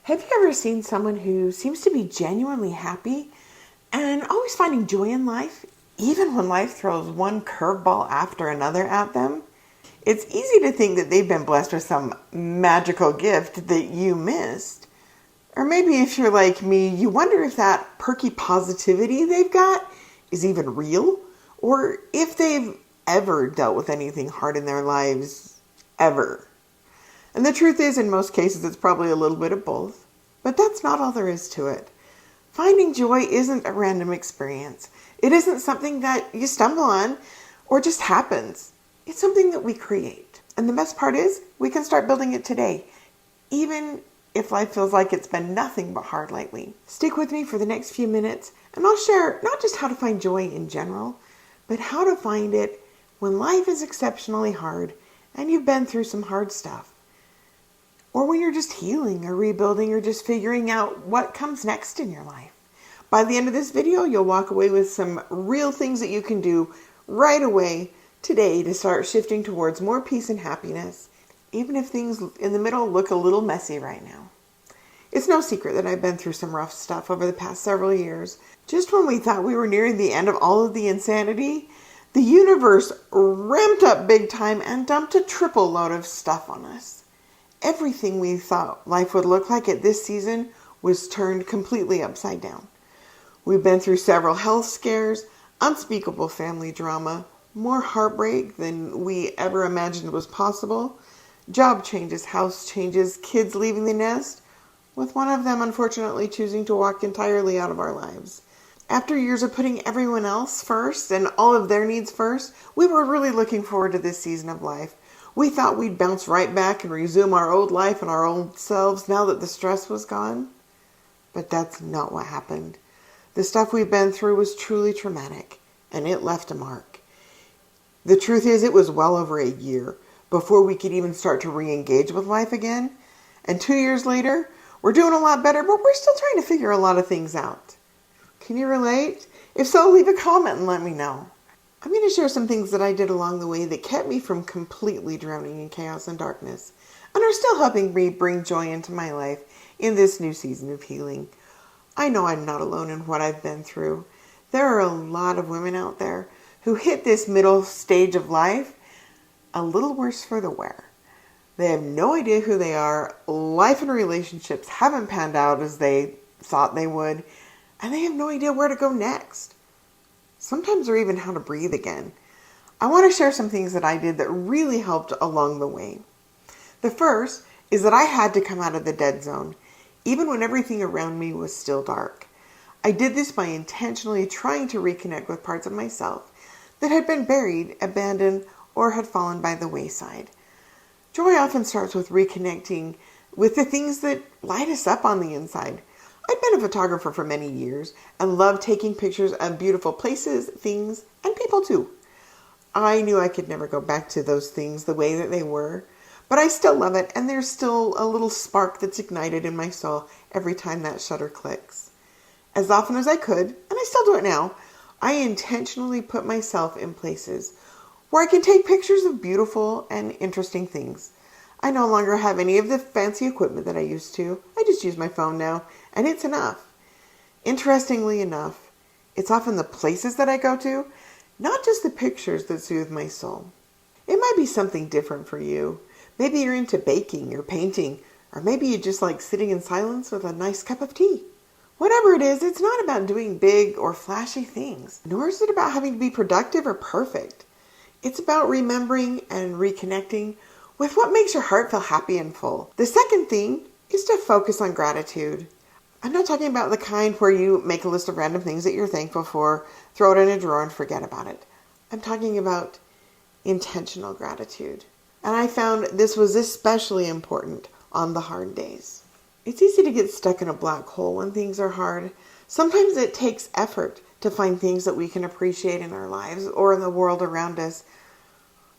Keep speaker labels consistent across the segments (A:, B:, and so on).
A: Have you ever seen someone who seems to be genuinely happy and always finding joy in life, even when life throws one curveball after another at them? It's easy to think that they've been blessed with some magical gift that you missed. Or maybe if you're like me, you wonder if that perky positivity they've got is even real, or if they've ever dealt with anything hard in their lives, ever. And the truth is, in most cases, it's probably a little bit of both. But that's not all there is to it. Finding joy isn't a random experience. It isn't something that you stumble on or just happens. It's something that we create. And the best part is, we can start building it today, even if life feels like it's been nothing but hard lately. Stick with me for the next few minutes, and I'll share not just how to find joy in general, but how to find it when life is exceptionally hard and you've been through some hard stuff. Or when you're just healing or rebuilding or just figuring out what comes next in your life. By the end of this video, you'll walk away with some real things that you can do right away today to start shifting towards more peace and happiness, even if things in the middle look a little messy right now. It's no secret that I've been through some rough stuff over the past several years. Just when we thought we were nearing the end of all of the insanity, the universe ramped up big time and dumped a triple load of stuff on us. Everything we thought life would look like at this season was turned completely upside down. We've been through several health scares, unspeakable family drama, more heartbreak than we ever imagined was possible, job changes, house changes, kids leaving the nest, with one of them unfortunately choosing to walk entirely out of our lives. After years of putting everyone else first and all of their needs first, we were really looking forward to this season of life. We thought we'd bounce right back and resume our old life and our old selves now that the stress was gone. But that's not what happened. The stuff we've been through was truly traumatic, and it left a mark. The truth is, it was well over a year before we could even start to re-engage with life again. And 2 years later, we're doing a lot better, but we're still trying to figure a lot of things out. Can you relate? If so, leave a comment and let me know. I'm going to share some things that I did along the way that kept me from completely drowning in chaos and darkness, and are still helping me bring joy into my life in this new season of healing. I know I'm not alone in what I've been through. There are a lot of women out there who hit this middle stage of life a little worse for the wear. They have no idea who they are, life and relationships haven't panned out as they thought they would, and they have no idea where to go next. Sometimes or even how to breathe again. I want to share some things that I did that really helped along the way. The first is that I had to come out of the dead zone, even when everything around me was still dark. I did this by intentionally trying to reconnect with parts of myself that had been buried, abandoned, or had fallen by the wayside. Joy often starts with reconnecting with the things that light us up on the inside. I'd been a photographer for many years and loved taking pictures of beautiful places, things, and people too. I knew I could never go back to those things the way that they were, but I still love it, and there's still a little spark that's ignited in my soul every time that shutter clicks. As often as I could, and I still do it now, I intentionally put myself in places where I can take pictures of beautiful and interesting things. I no longer have any of the fancy equipment that I used to. I just use my phone now, and it's enough. Interestingly enough, it's often the places that I go to, not just the pictures, that soothe my soul. It might be something different for you. Maybe you're into baking or painting, or maybe you just like sitting in silence with a nice cup of tea. Whatever it is, it's not about doing big or flashy things, nor is it about having to be productive or perfect. It's about remembering and reconnecting with what makes your heart feel happy and full. The second thing is to focus on gratitude. I'm not talking about the kind where you make a list of random things that you're thankful for, throw it in a drawer and forget about it. I'm talking about intentional gratitude. And I found this was especially important on the hard days. It's easy to get stuck in a black hole when things are hard. Sometimes it takes effort to find things that we can appreciate in our lives or in the world around us.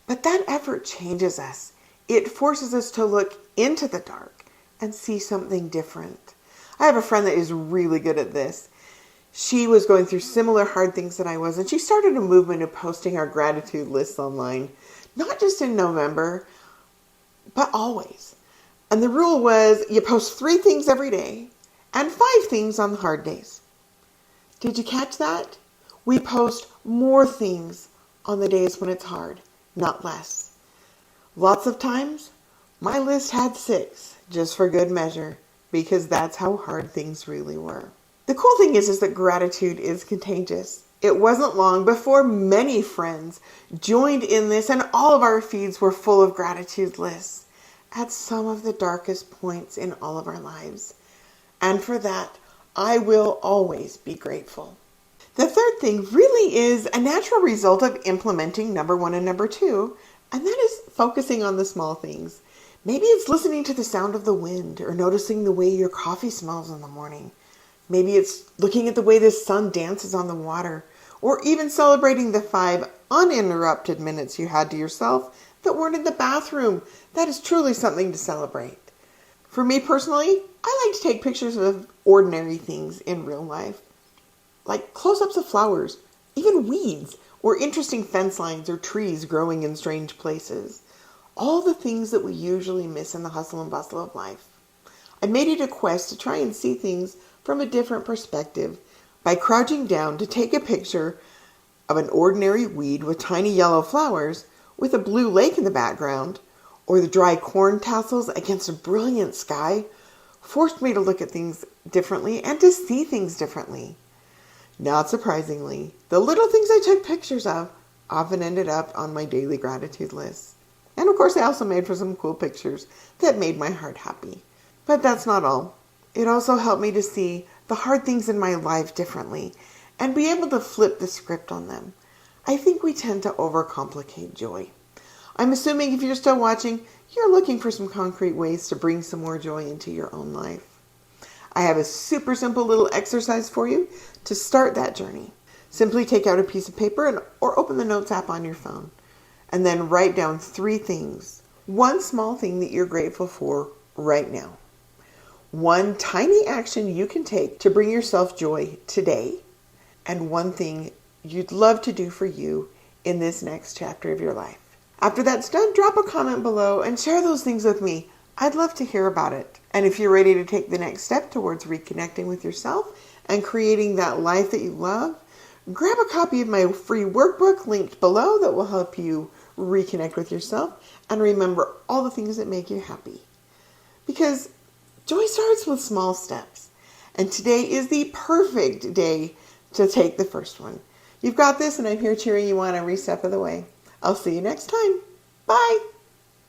A: But that effort changes us. It forces us to look into the dark and see something different. I have a friend that is really good at this. She was going through similar hard things that I was, and she started a movement of posting our gratitude lists online, not just in November, but always. And the rule was you post 3 things every day and 5 things on the hard days. Did you catch that? We post more things on the days when it's hard, not less. Lots of times, my list had 6, just for good measure, because that's how hard things really were. The cool thing is that gratitude is contagious. It wasn't long before many friends joined in this, and all of our feeds were full of gratitude lists at some of the darkest points in all of our lives. And for that, I will always be grateful. The third thing really is a natural result of implementing number 1 and number 2, and that is focusing on the small things. Maybe it's listening to the sound of the wind or noticing the way your coffee smells in the morning. Maybe it's looking at the way the sun dances on the water, or even celebrating the 5 uninterrupted minutes you had to yourself that weren't in the bathroom. That is truly something to celebrate. For me personally, I like to take pictures of ordinary things in real life, like close-ups of flowers, even weeds, or interesting fence lines or trees growing in strange places. All the things that we usually miss in the hustle and bustle of life. I made it a quest to try and see things from a different perspective by crouching down to take a picture of an ordinary weed with tiny yellow flowers with a blue lake in the background, or the dry corn tassels against a brilliant sky, forced me to look at things differently and to see things differently. Not surprisingly, the little things I took pictures of often ended up on my daily gratitude list. And of course, I also made for some cool pictures that made my heart happy. But that's not all. It also helped me to see the hard things in my life differently and be able to flip the script on them. I think we tend to overcomplicate joy. I'm assuming if you're still watching, you're looking for some concrete ways to bring some more joy into your own life. I have a super simple little exercise for you to start that journey. Simply take out a piece of paper or open the Notes app on your phone, and then write down 3 things. 1 small thing that you're grateful for right now. 1 tiny action you can take to bring yourself joy today, and 1 thing you'd love to do for you in this next chapter of your life. After that's done, drop a comment below and share those things with me. I'd love to hear about it. And if you're ready to take the next step towards reconnecting with yourself and creating that life that you love, grab a copy of my free workbook linked below that will help you reconnect with yourself and remember all the things that make you happy. Because joy starts with small steps. And today is the perfect day to take the first one. You've got this, and I'm here cheering you on every step of the way. I'll see you next time. Bye.